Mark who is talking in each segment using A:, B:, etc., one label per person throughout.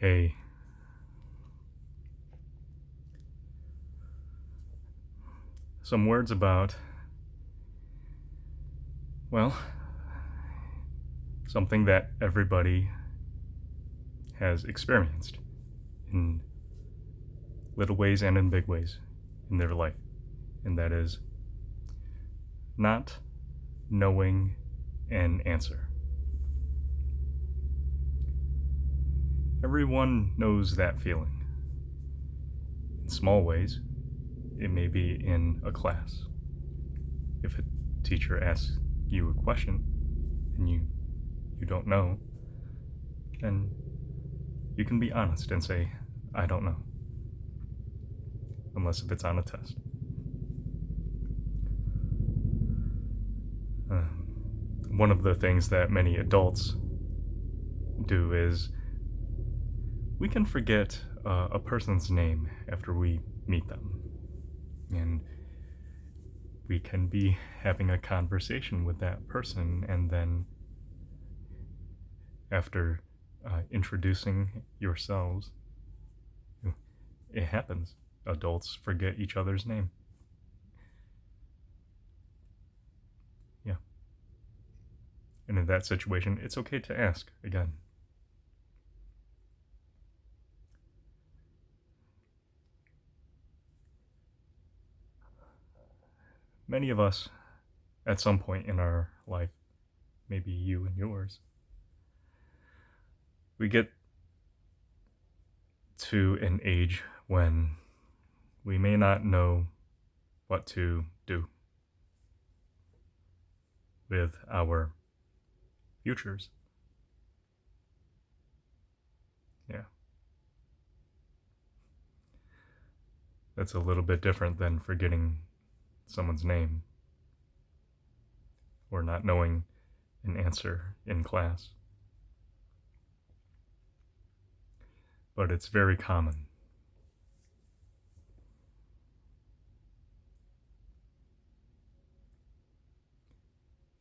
A: Hey, some words about, well, something that everybody has experienced in little ways and in big ways in their life, and that is not knowing an answer. Everyone knows that feeling. In small ways, it may be in a class. If a teacher asks you a question and you don't know, then you can be honest and say, I don't know. Unless if it's on a test. One of the things that many adults do is we can forget a person's name after we meet them. And we can be having a conversation with that person, and then after introducing yourselves, it happens. Adults forget each other's name. Yeah. And in that situation, it's okay to ask again. Many of us, at some point in our life, maybe you and yours, we get to an age when we may not know what to do with our futures. Yeah. That's a little bit different than forgetting someone's name or not knowing an answer in class. But it's very common.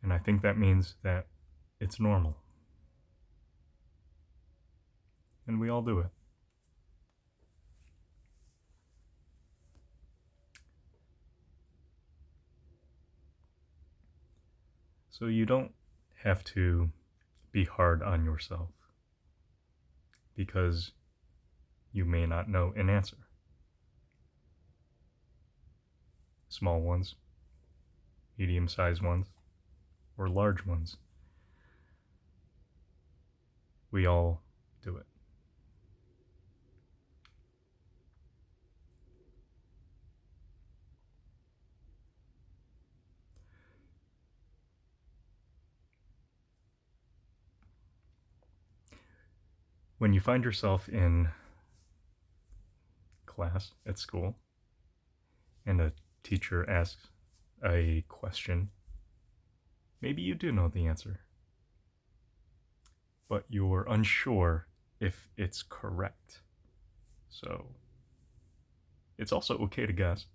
A: And I think that means that it's normal. And we all do it. So you don't have to be hard on yourself because you may not know an answer. Small ones, medium-sized ones, or large ones. We all do it. When you find yourself in class at school and a teacher asks a question, maybe you do know the answer, but you're unsure if it's correct. So it's also okay to guess,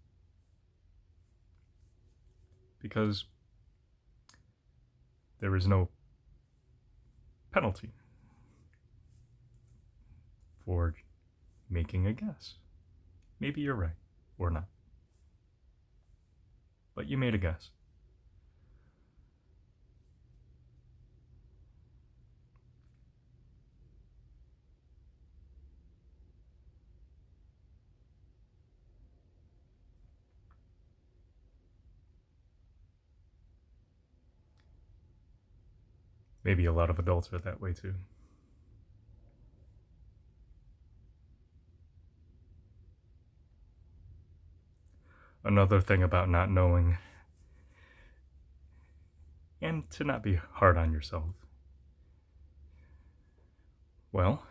A: because there is no penalty for making a guess. Maybe you're right, or not. But you made a guess. Maybe a lot of adults are that way too. Another thing about not knowing, and to not be hard on yourself. Well,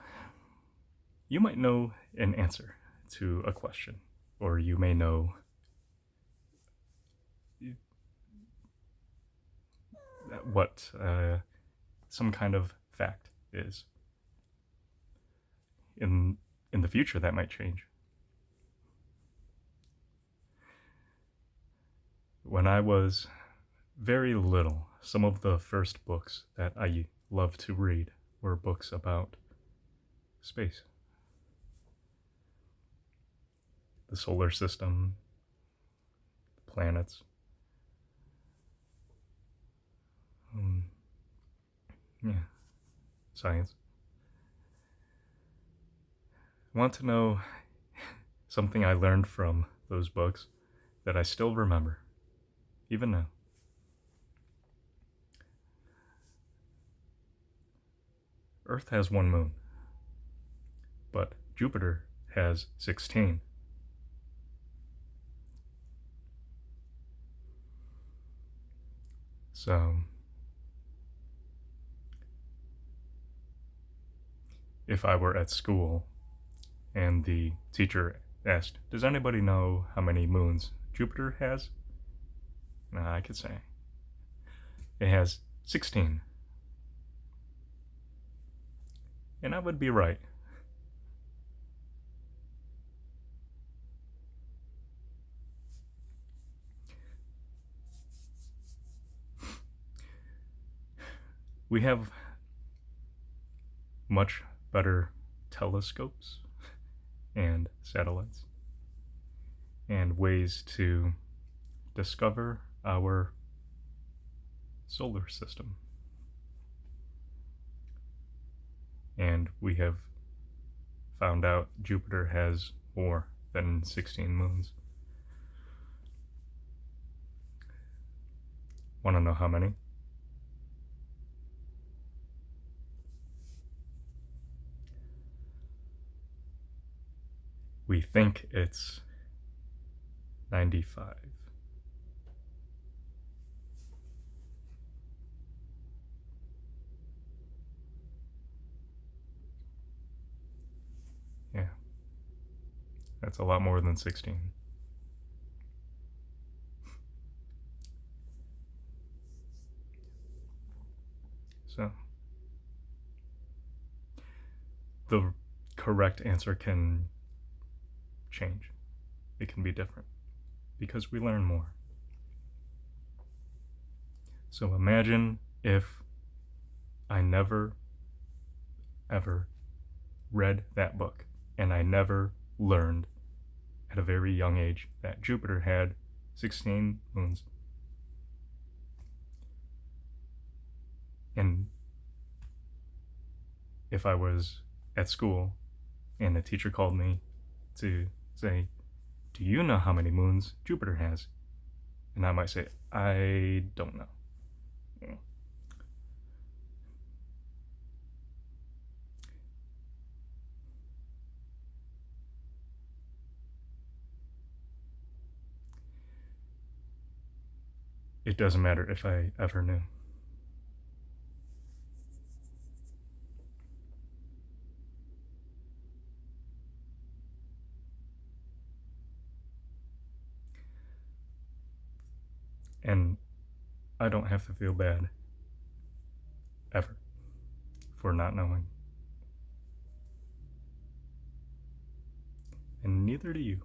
A: you might know an answer to a question, or you may know what some kind of fact is. In the future, that might change. When I was very little, some of the first books that I loved to read were books about space, the solar system, planets. Yeah, science. I want to know something I learned from those books that I still remember, even now. Earth has one moon, but Jupiter has 16. So, if I were at school and the teacher asked, "Does anybody know how many moons Jupiter has?" I could say, "It has 16." And I would be right. We have much better telescopes and satellites and ways to discover our solar system. And we have found out Jupiter has more than 16 moons. Want to know how many? We think it's 95. Yeah. That's a lot more than 16. So, the correct answer can change. It can be different because we learn more. So imagine if I never, ever read that book and I never learned at a very young age that Jupiter had 16 moons. And if I was at school and a teacher called me to say, "Do you know how many moons Jupiter has?" And I might say, "I don't know." It doesn't matter if I ever knew. And I don't have to feel bad ever for not knowing. And neither do you.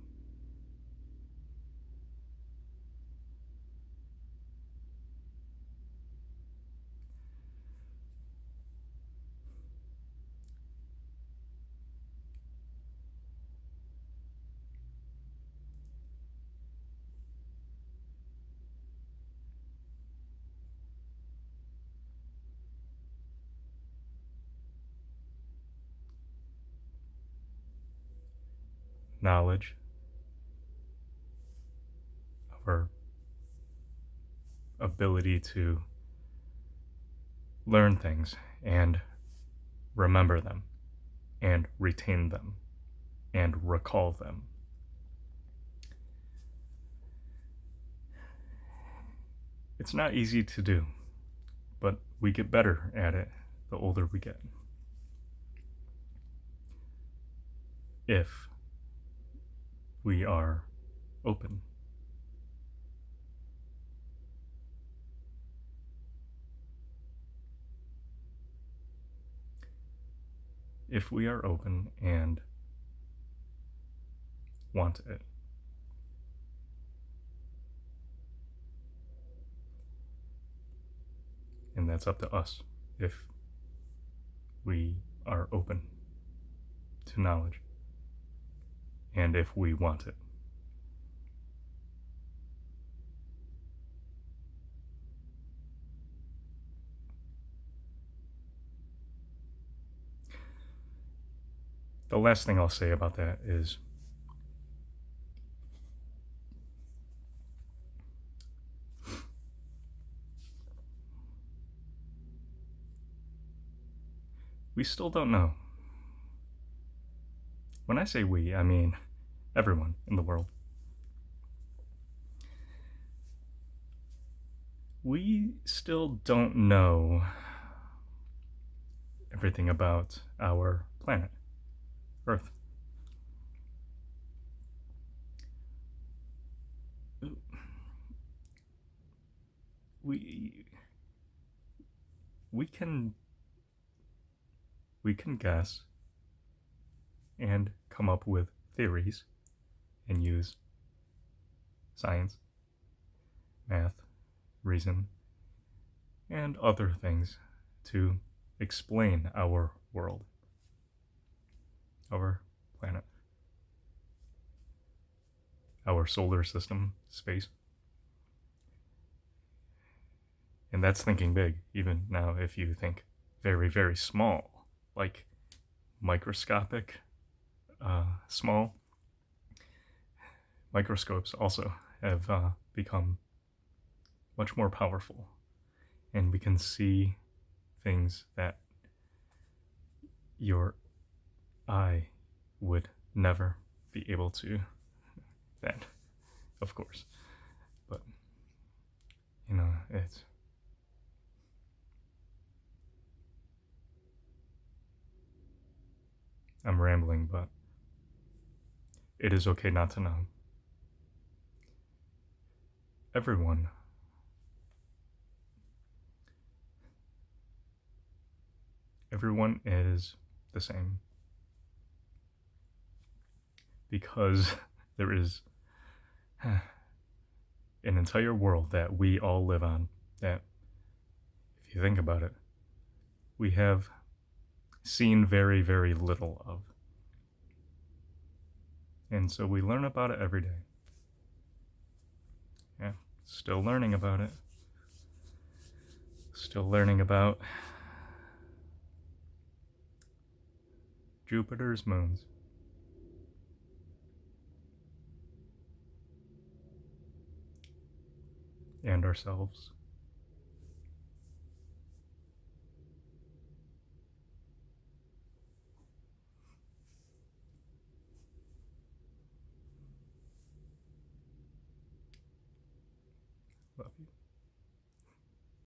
A: Knowledge, our ability to learn things and remember them and retain them and recall them. It's not easy to do, but we get better at it the older we get. If we are open. If we are open and want it. And that's up to us if we are open to knowledge and if we want it. the last thing I'll say about that is we still don't know. When I say we, I mean everyone in the world. We still don't know everything about our planet, Earth. We we can guess and come up with theories and use science, math, reason, and other things to explain our world, our planet, our solar system, space. And that's thinking big, even now, if you think very, very small, like microscopic small. Microscopes also have become much more powerful, and we can see things that your eye would never be able to. That, of course, but it's I'm rambling, but it is okay not to know. Everyone is the same because there is an entire world that we all live on that, if you think about it, we have seen very, very little of. And so we learn about it every day. Yeah, still learning about it. Still learning about Jupiter's moons. And ourselves. Love you.